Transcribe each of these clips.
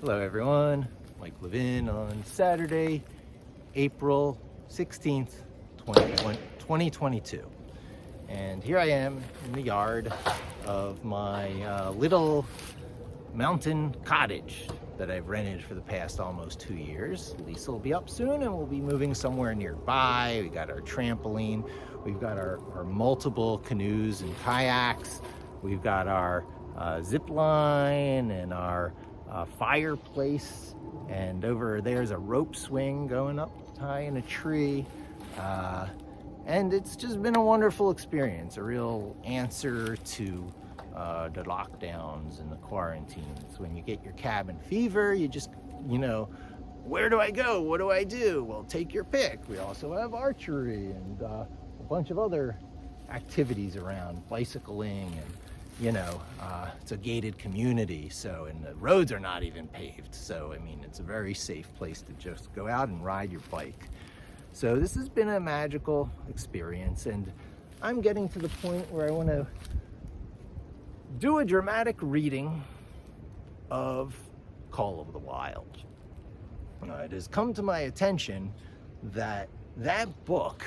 Hello everyone, Mike Levin on Saturday, April 16th, 2022. And here I am in the yard of my little mountain cottage that I've rented for the past almost 2 years. Lisa will be up soon and we'll be moving somewhere nearby. We got our trampoline, we've got our multiple canoes and kayaks, we've got our zip line and our fireplace, and over there's a rope swing going up high in a tree, and it's just been a wonderful experience, a real answer to the lockdowns and the quarantines. When you get your cabin fever, you just, where do I go? What do I do? Well, take your pick. We also have archery and a bunch of other activities around, bicycling, and it's a gated community, and the roads are not even paved. So, it's a very safe place to just go out and ride your bike. So this has been a magical experience, and I'm getting to the point where I want to do a dramatic reading of Call of the Wild. It has come to my attention that book,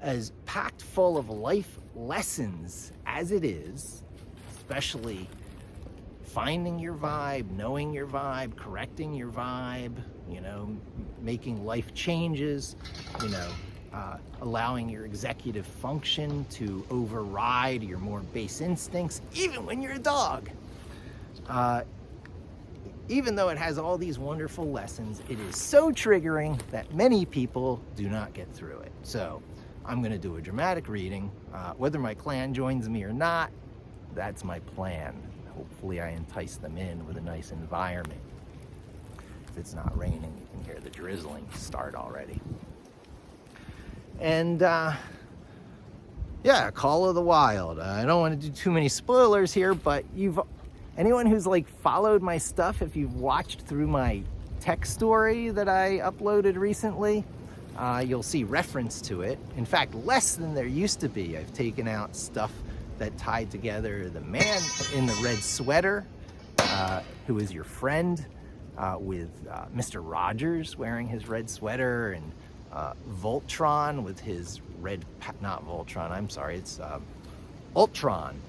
as packed full of life lessons as it is, especially finding your vibe, knowing your vibe, correcting your vibe, making life changes, allowing your executive function to override your more base instincts, even when you're a dog. Even though it has all these wonderful lessons, it is so triggering that many people do not get through it. So I'm going to do a dramatic reading. Whether my clan joins me or not, that's my plan. Hopefully I entice them in with a nice environment. If it's not raining, you can hear the drizzling start already. And Call of the Wild. I don't want to do too many spoilers here, but anyone who's followed my stuff, if you've watched through my tech story that I uploaded recently, you'll see reference to it. In fact, less than there used to be. I've taken out stuff that tied together the man in the red sweater, who is your friend, with Mr. Rogers wearing his red sweater, and Voltron with his red, not Voltron, I'm sorry, it's Ultron.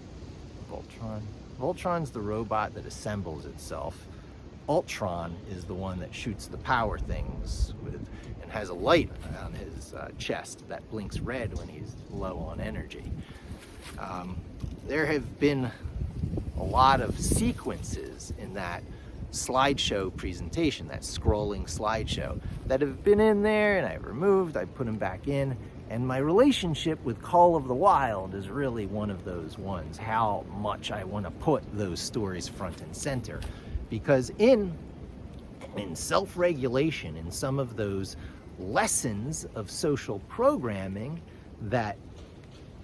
Voltron's the robot that assembles itself. Ultron is the one that shoots the power things and has a light on his chest that blinks red when he's low on energy. There have been a lot of sequences in that slideshow presentation, that scrolling slideshow, that have been in there, and I've removed, I put them back in, and my relationship with Call of the Wild is really one of those ones, how much I want to put those stories front and center. Because in self-regulation, in some of those lessons of social programming that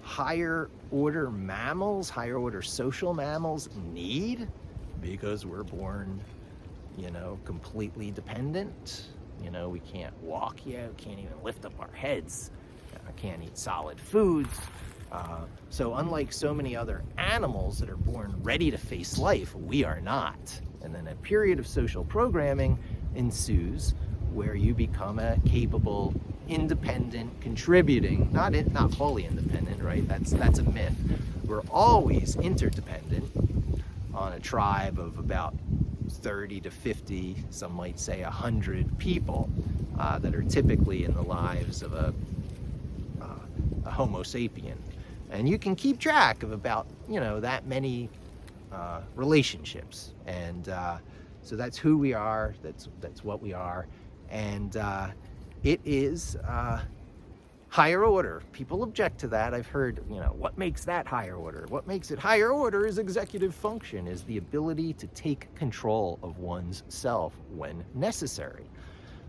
higher order mammals, higher order social mammals need, because we're born, completely dependent. We can't walk yet, we can't even lift up our heads, can't eat solid foods. So unlike so many other animals that are born ready to face life, we are not. And then a period of social programming ensues where you become a capable, independent, contributing, not fully independent, right? That's a myth. We're always interdependent on a tribe of about 30 to 50, some might say 100 people that are typically in the lives of a Homo sapien. And you can keep track of about, that many relationships. And so that's who we are, that's what we are. And it is higher order. People object to that. I've heard, what makes that higher order? What makes it higher order is executive function, is the ability to take control of one's self when necessary.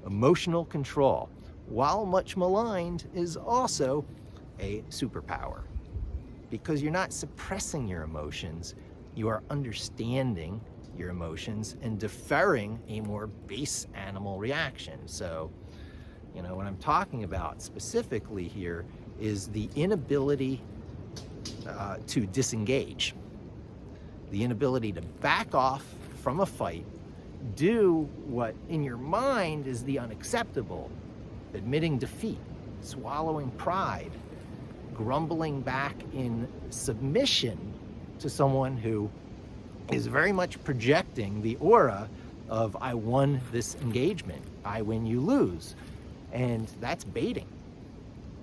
Emotional control, while much maligned, is also a superpower, because you're not suppressing your emotions, you are understanding your emotions and deferring a more base animal reaction. So, what I'm talking about specifically here is the inability to disengage, the inability to back off from a fight do what in your mind is the unacceptable, admitting defeat, swallowing pride, grumbling back in submission to someone who is very much projecting the aura of I won this engagement, I win, you lose. And that's baiting.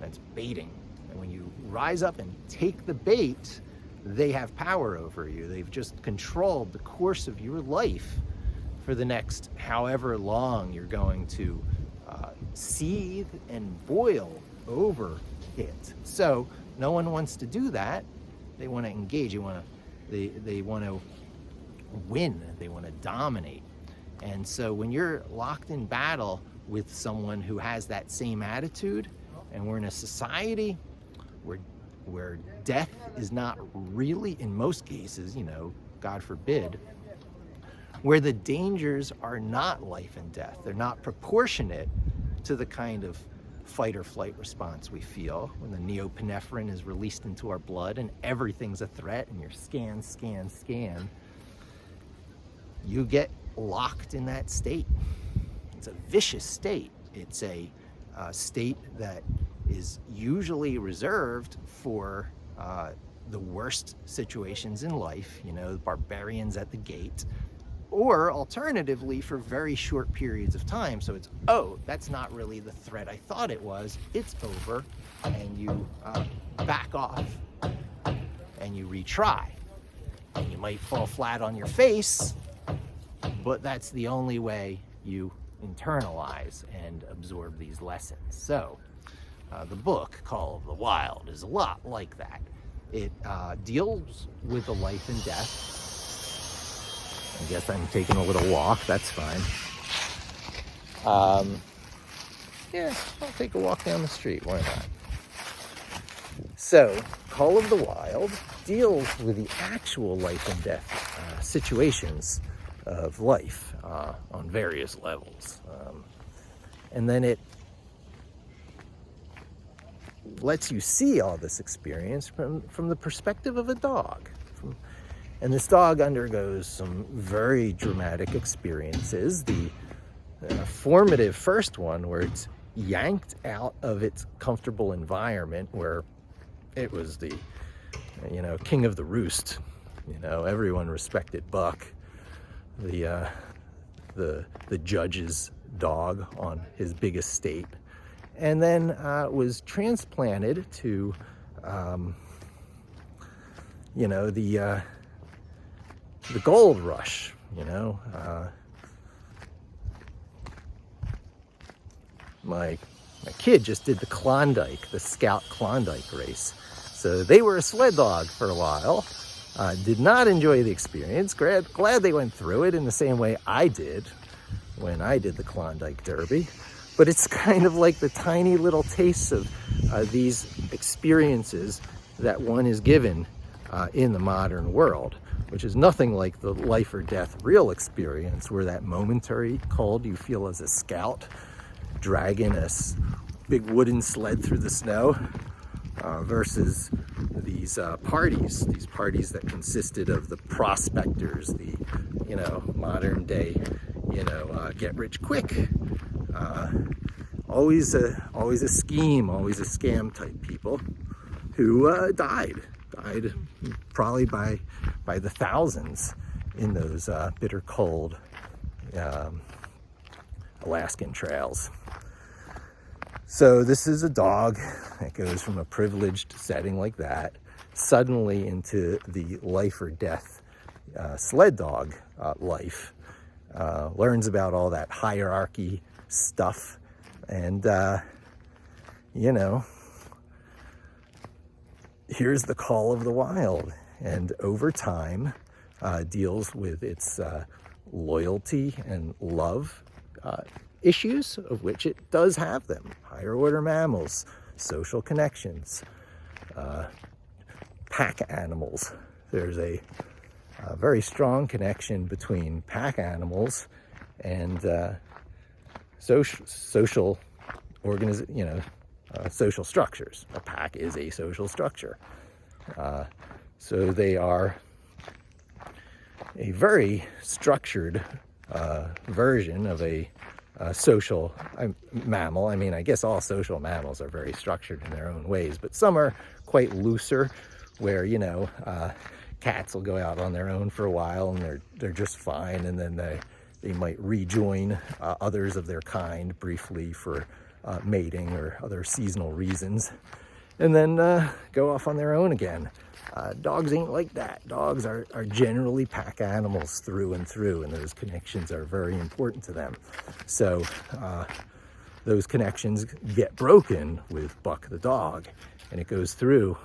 That's baiting. And when you rise up and take the bait, they have power over you. They've just controlled the course of your life for the next however long you're going to seethe and boil over it. So no one wants to do that. They want to engage. They want to win. They want to dominate. And so when you're locked in battle with someone who has that same attitude, and we're in a society where death is not really, in most cases, God forbid, where the dangers are not life and death. They're not proportionate to the kind of fight or flight response we feel when the neopinephrine is released into our blood and everything's a threat and you're scan. You get locked in that state. It's a vicious state. It's a state that is usually reserved for the worst situations in life, barbarians at the gate, or alternatively for very short periods of time. So it's, that's not really the threat I thought it was. It's over, and you back off and you retry. And you might fall flat on your face, but that's the only way you internalize and absorb these lessons. So the book, Call of the Wild, is a lot like that. It deals with the life and death. I guess I'm taking a little walk, that's fine. Yeah, I'll take a walk down the street, why not? So, Call of the Wild deals with the actual life and death situations of life on various levels. And then it lets you see all this experience from the perspective of a dog. And this dog undergoes some very dramatic experiences. The formative first one, where it's yanked out of its comfortable environment, where it was the, king of the roost. Everyone respected Buck, the judge's dog on his big estate, and then was transplanted to, the gold rush, my kid just did the Scout Klondike race. So they were a sled dog for a while, did not enjoy the experience. Glad they went through it in the same way I did when I did the Klondike Derby. But it's kind of like the tiny little tastes of these experiences that one is given in the modern world, which is nothing like the life or death real experience, where that momentary cold you feel as a scout dragging a big wooden sled through the snow, versus these parties that consisted of the prospectors, the modern day get rich quick, always a scheme, always a scam type people who died probably by the thousands in those bitter cold Alaskan trails. So this is a dog that goes from a privileged setting like that suddenly into the life or death sled dog life, learns about all that hierarchy stuff, and here's the call of the wild, and over time deals with its loyalty and love issues, of which it does have them. Higher order mammals, social connections, pack animals. There's a very strong connection between pack animals and social social structures. A pack is a social structure. So they are a very structured version of a social mammal. I mean, I guess all social mammals are very structured in their own ways, but some are quite looser, where, you know, cats will go out on their own for a while and they're just fine, and then they might rejoin others of their kind briefly for mating or other seasonal reasons, and then go off on their own again. Dogs ain't like that. Dogs are generally pack animals through and through, and those connections are very important to them. So those connections get broken with Buck the dog, and it goes through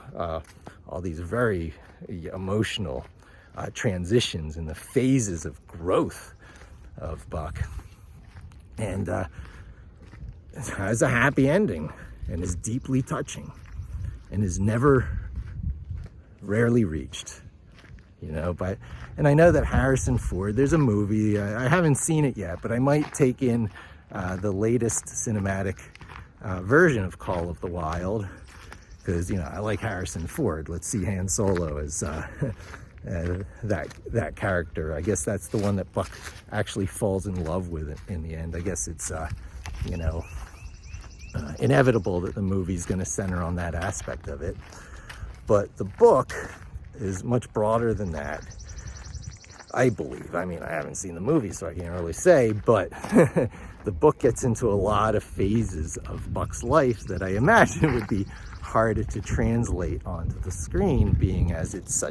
all these very emotional transitions and the phases of growth of Buck, and it has a happy ending and is deeply touching and is rarely reached, you know. And I know that Harrison Ford, there's a movie, I haven't seen it yet, but I might take in the latest cinematic version of Call of the Wild, because, you know, I like Harrison Ford. Let's see Han Solo as that character. I guess that's the one that Buck actually falls in love with in the end. I guess it's you know, inevitable that the movie's going to center on that aspect of it. But the book is much broader than that, I believe. I mean, I haven't seen the movie, so I can't really say, but the book gets into a lot of phases of Buck's life that I imagine would be harder to translate onto the screen, being as it's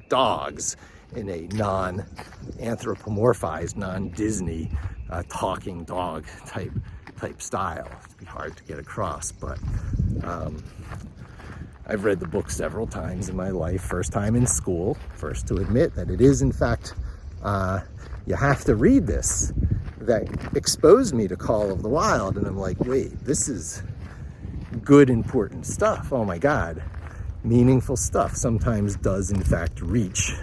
dogs in a non-anthropomorphized, non-Disney talking dog type style. It'd be hard to get across, but I've read the book several times in my life. First time in school, first to admit that it is, in fact, you have to read this, that exposed me to Call of the Wild. And I'm like, wait, this is good, important stuff. Oh my God, meaningful stuff sometimes does, in fact, reach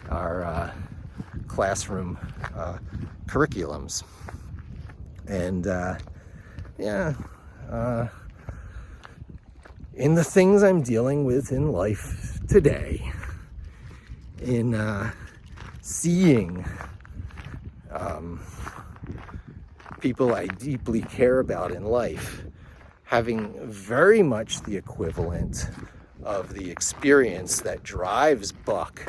our classroom curriculums. And in the things I'm dealing with in life today, in seeing people I deeply care about in life having very much the equivalent of the experience that drives Buck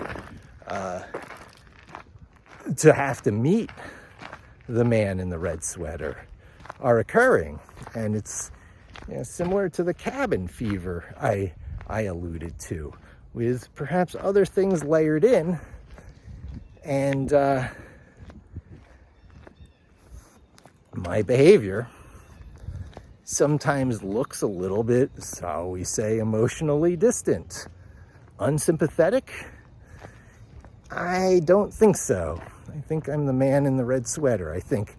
to have to meet the man in the red sweater are occurring. And it's, you know, similar to the cabin fever I alluded to, with perhaps other things layered in. And my behavior sometimes looks a little bit, shall we say, emotionally distant. Unsympathetic? I don't think so. I think I'm the man in the red sweater. I think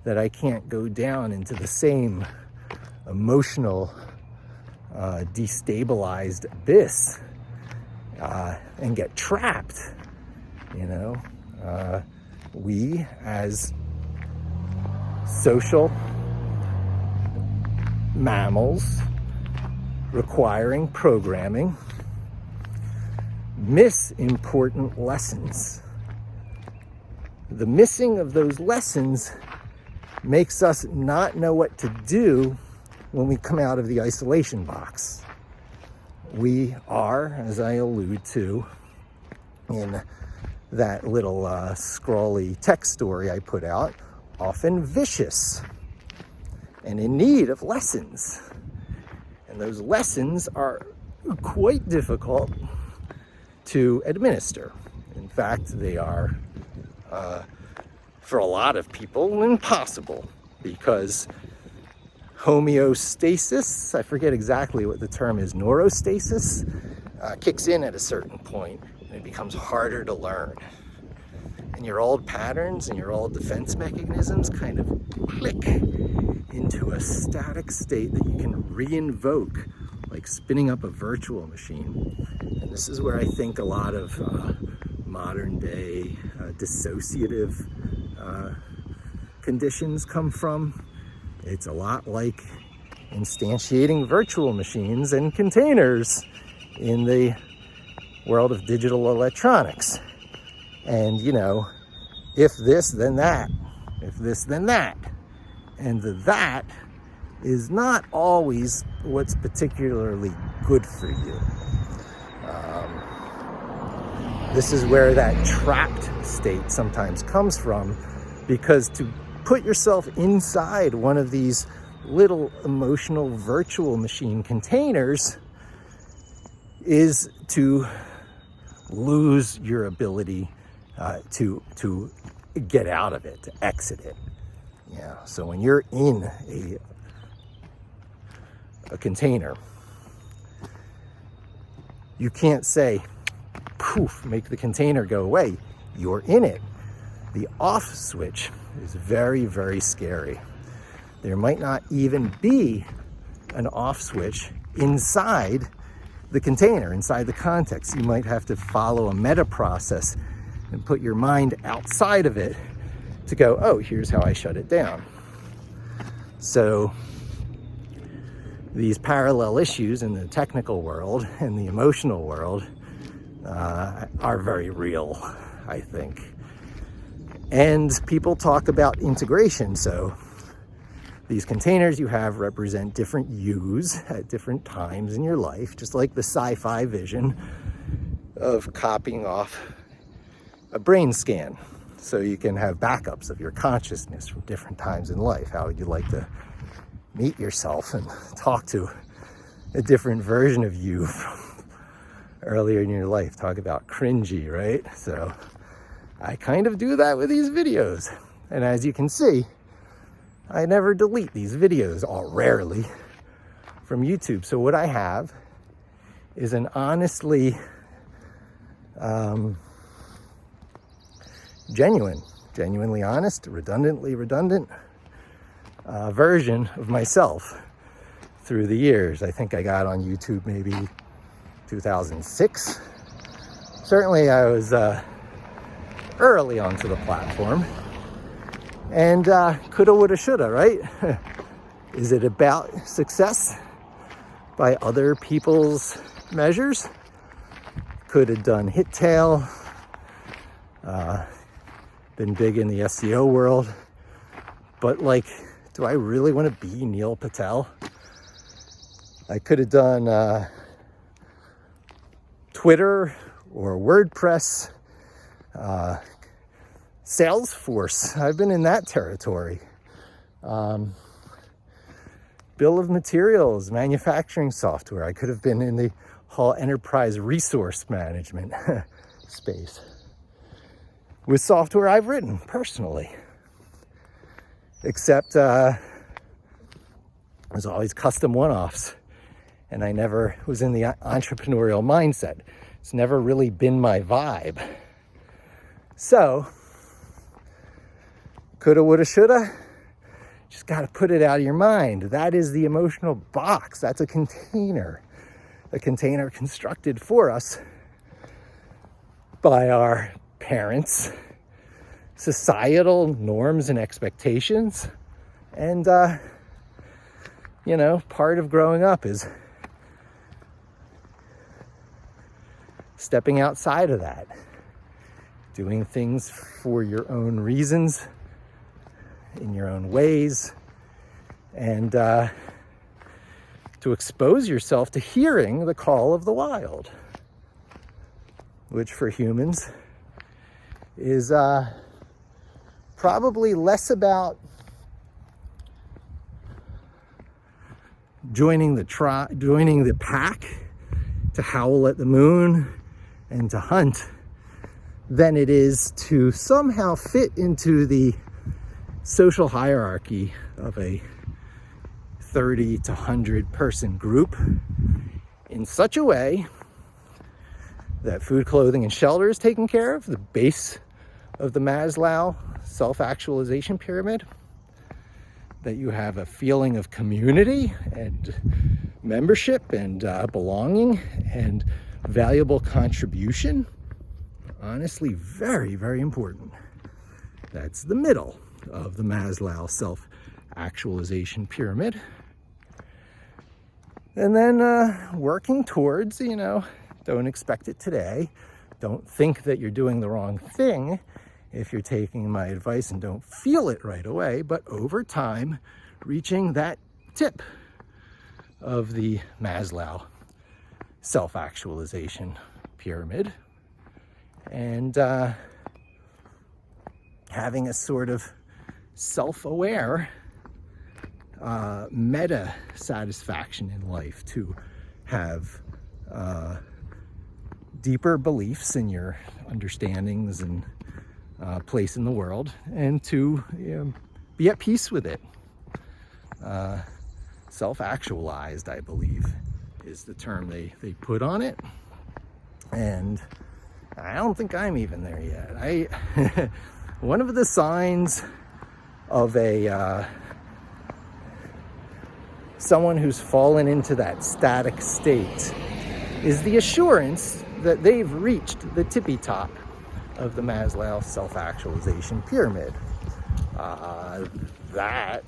that I can't go down into the same emotional, destabilized abyss and get trapped. You know, we as social mammals requiring programming miss important lessons. The missing of those lessons makes us not know what to do when we come out of the isolation box. We are, as I allude to in that little scrawly text story I put out, often vicious and in need of lessons. And those lessons are quite difficult to administer. In fact, they are, for a lot of people, impossible, because homeostasis, I forget exactly what the term is, neurostasis, kicks in at a certain point, and it becomes harder to learn. And your old patterns and your old defense mechanisms kind of click into a static state that you can re-invoke, like spinning up a virtual machine. And this is where I think a lot of modern day dissociative conditions come from. It's a lot like instantiating virtual machines and containers in the world of digital electronics. And, you know, if this, then that. If this, then that. And the that is not always what's particularly good for you. This is where that trapped state sometimes comes from, because to put yourself inside one of these little emotional virtual machine containers is to lose your ability to get out of it, to exit it. Yeah. So when you're in a container, you can't say, poof, make the container go away. You're in it. The off switch is very, very scary. There might not even be an off switch inside the container, inside the context. You might have to follow a meta process and put your mind outside of it to go, oh, here's how I shut it down. So these parallel issues in the technical world and the emotional world are very real, I think. And people talk about integration. So these containers you have represent different yous at different times in your life, just like the sci-fi vision of copying off a brain scan. So you can have backups of your consciousness from different times in life. How would you like to meet yourself and talk to a different version of you from earlier in your life? Talk about cringy, right? So I kind of do that with these videos. And as you can see, I never delete these videos, or rarely, from YouTube. So what I have is an honestly genuinely honest, redundantly redundant version of myself through the years. I think I got on YouTube maybe 2006. Certainly I was early onto the platform. And coulda, woulda, shoulda, right? Is it about success by other people's measures? Could have done hit tail, been big in the SEO world, but like, do I really want to be Neil Patel? I could have done Twitter or WordPress, Salesforce. I've been in that territory. Bill of materials, manufacturing software. I could have been in the whole enterprise resource management space with software I've written personally. Except there's always custom one-offs, and I never was in the entrepreneurial mindset. It's never really been my vibe. So, coulda, woulda, shoulda. Just got to put it out of your mind. That is the emotional box. That's a container constructed for us by our parents, societal norms and expectations. And, part of growing up is stepping outside of that, doing things for your own reasons, in your own ways, and to expose yourself to hearing the call of the wild, which for humans is probably less about joining the pack to howl at the moon and to hunt than it is to somehow fit into the social hierarchy of a 30 to 100 person group in such a way that food, clothing, and shelter is taken care of, the base of the Maslow self-actualization pyramid, that you have a feeling of community and membership and belonging and valuable contribution. Honestly, very, very important. That's the middle of the Maslow self-actualization pyramid. And then working towards, don't expect it today. Don't think that you're doing the wrong thing. if you're taking my advice and don't feel it right away, but over time, reaching that tip of the Maslow self-actualization pyramid, and having a sort of self-aware meta satisfaction in life, to have deeper beliefs in your understandings and place in the world, and to be at peace with it. Self-actualized, I believe, is the term they put on it. And I don't think I'm even there yet. One of the signs of someone who's fallen into that static state is the assurance that they've reached the tippy top of the Maslow self-actualization pyramid. That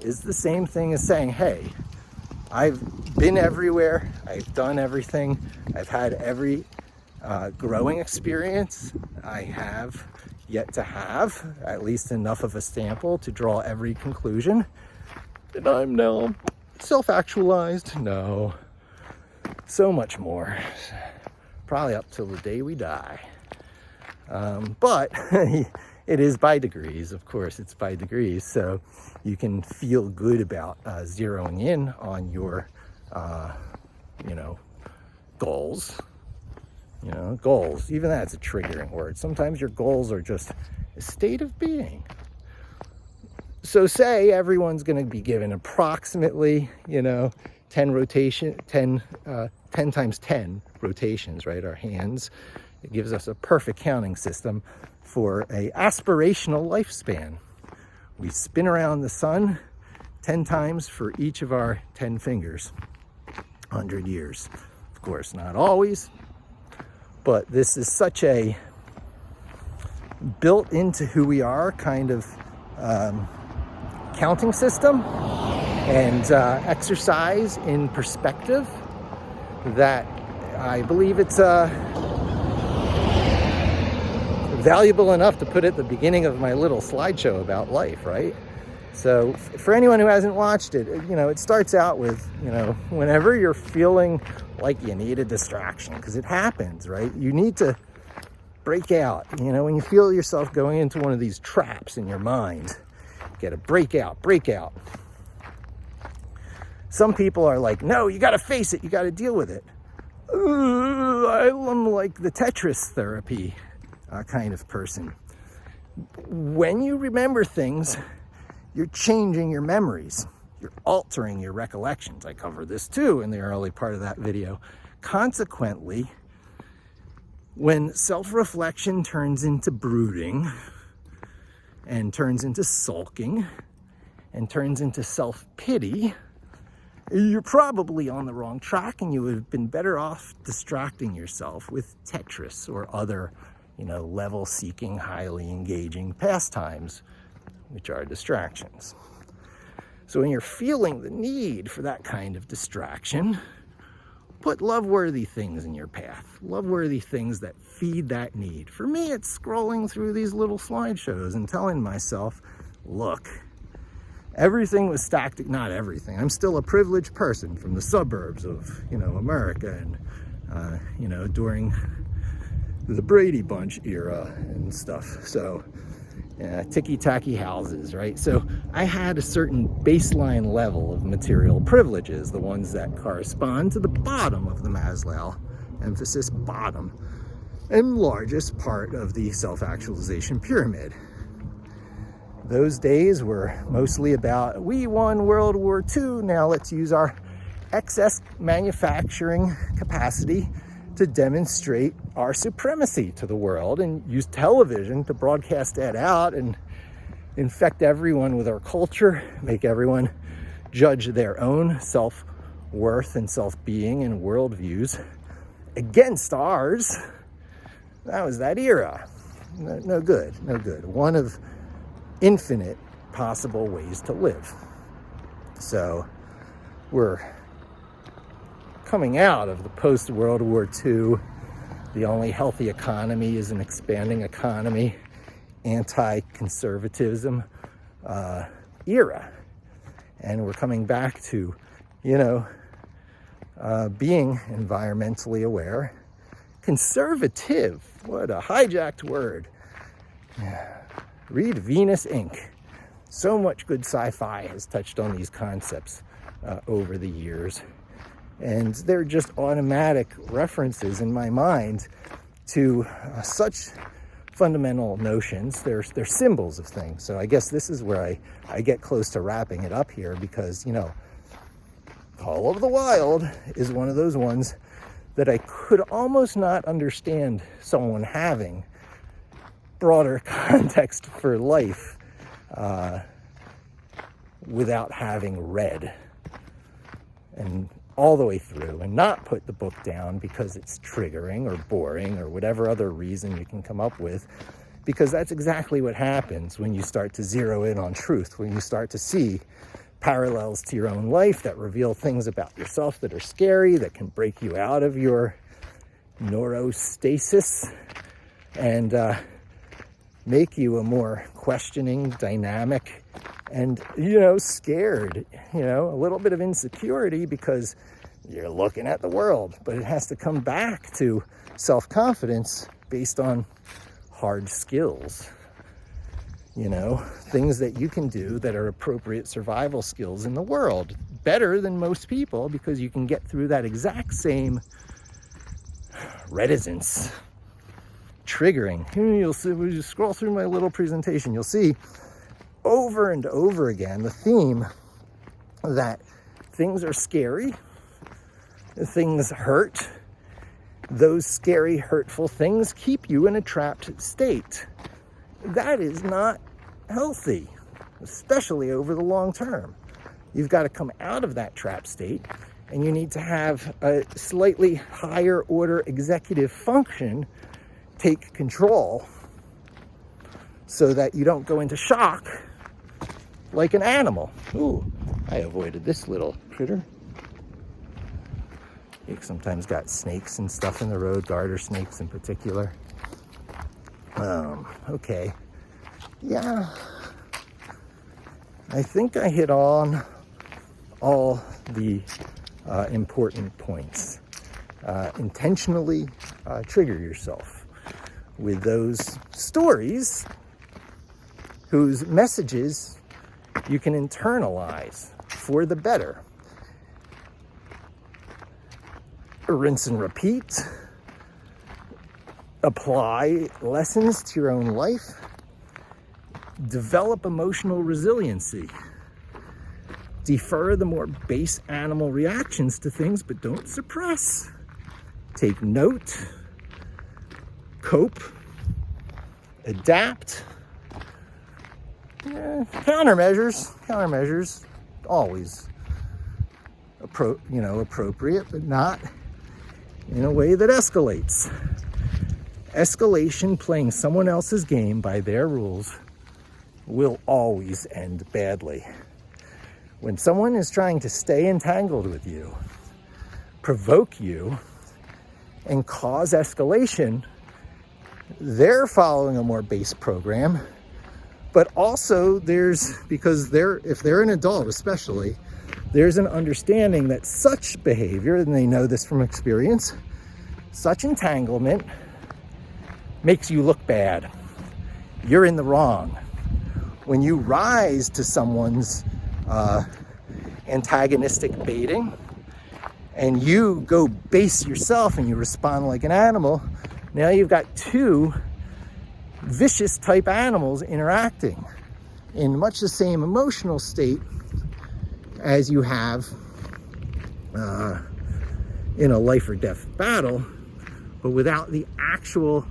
is the same thing as saying, hey, I've been everywhere, I've done everything, I've had every growing experience I have yet to have, at least enough of a sample to draw every conclusion, and I'm now self-actualized. No, so much more, probably up till the day we die. But it is by degrees, of course, it's by degrees, so you can feel good about zeroing in on your, goals. Goals, even that's a triggering word. Sometimes your goals are just a state of being. So say everyone's going to be given approximately, 10 times 10 rotations, right? Our hands. It gives us a perfect counting system for a aspirational lifespan. We spin around the sun 10 times for each of our 10 fingers, 100 years. Of course, not always, but this is such a built into who we are kind of counting system and exercise in perspective that I believe it's valuable enough to put at the beginning of my little slideshow about life, right? So for anyone who hasn't watched it, it starts out with, whenever you're feeling like you need a distraction, because it happens, right? You need to break out. When you feel yourself going into one of these traps in your mind, you gotta break out. Some people are like, no, you gotta face it, you gotta deal with it. I'm like the Tetris therapy kind of person. When you remember things, you're changing your memories. You're altering your recollections. I cover this too in the early part of that video. Consequently, when self-reflection turns into brooding and turns into sulking and turns into self-pity, you're probably on the wrong track, and you would have been better off distracting yourself with Tetris or other, level-seeking, highly engaging pastimes, which are distractions. So when you're feeling the need for that kind of distraction, put love-worthy things in your path, love-worthy things that feed that need. For me, it's scrolling through these little slideshows and telling myself, look, everything was stacked, not everything. I'm still a privileged person from the suburbs of, America, and, during the Brady Bunch era and stuff. So, ticky-tacky houses, right? So I had a certain baseline level of material privileges, the ones that correspond to the bottom of the Maslow, emphasis bottom, and largest part of the self-actualization pyramid. Those days were mostly about, we won World War II, now let's use our excess manufacturing capacity to demonstrate our supremacy to the world, and use television to broadcast that out and infect everyone with our culture, make everyone judge their own self-worth and self-being and worldviews against ours. That was that era. No good. One of infinite possible ways to live. So we're coming out of the post-World War II. The only healthy economy is an expanding economy anti-conservatism era. And we're coming back to, being environmentally aware. Conservative, what a hijacked word. Read Venus Inc. So much good sci-fi has touched on these concepts over the years. And they're just automatic references in my mind to such fundamental notions. They're symbols of things. So I guess this is where I get close to wrapping it up here, because, Call of the Wild is one of those ones that I could almost not understand someone having broader context for life without having read and all the way through, and not put the book down because it's triggering or boring or whatever other reason you can come up with, because that's exactly what happens when you start to zero in on truth, when you start to see parallels to your own life that reveal things about yourself that are scary, that can break you out of your neurostasis and make you a more questioning, dynamic, and, scared, a little bit of insecurity because you're looking at the world. But it has to come back to self-confidence based on hard skills, things that you can do that are appropriate survival skills in the world, better than most people, because you can get through that exact same reticence, triggering. You'll see, when you scroll through my little presentation, you'll see over and over again the theme that things are scary, things hurt. Those scary, hurtful things keep you in a trapped state. That is not healthy, especially over the long term. You've got to come out of that trapped state, and you need to have a slightly higher order executive function take control so that you don't go into shock like an animal. Ooh, I avoided this little critter. You sometimes got snakes and stuff in the road, garter snakes in particular. Okay. Yeah. I think I hit on all the important points. Intentionally trigger yourself with those stories whose messages you can internalize for the better. Rinse and repeat. Apply lessons to your own life. Develop emotional resiliency. Defer the more base animal reactions to things, but don't suppress. Take note. Cope. Adapt. Countermeasures. Always appropriate, but not in a way that escalates. Escalation, playing someone else's game by their rules, will always end badly. When someone is trying to stay entangled with you, provoke you, and cause escalation, they're following a more base program. But also if they're an adult especially, there's an understanding that such behavior, and they know this from experience, such entanglement makes you look bad. You're in the wrong. When you rise to someone's antagonistic baiting and you go base yourself and you respond like an animal, now you've got two vicious type animals interacting in much the same emotional state as you have in a life or death battle, but without the actual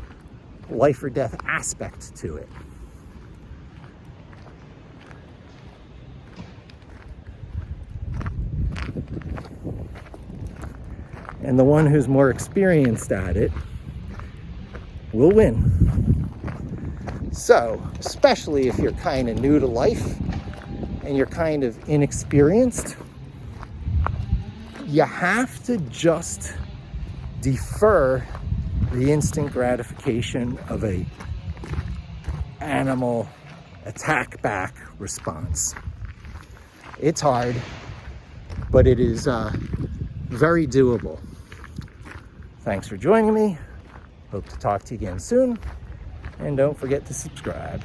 life or death aspect to it. And the one who's more experienced at it will win. So, especially if you're kind of new to life and you're kind of inexperienced, you have to just defer the instant gratification of a animal attack back response. It's hard, but it is very doable. Thanks for joining me. Hope to talk to you again soon. And don't forget to subscribe.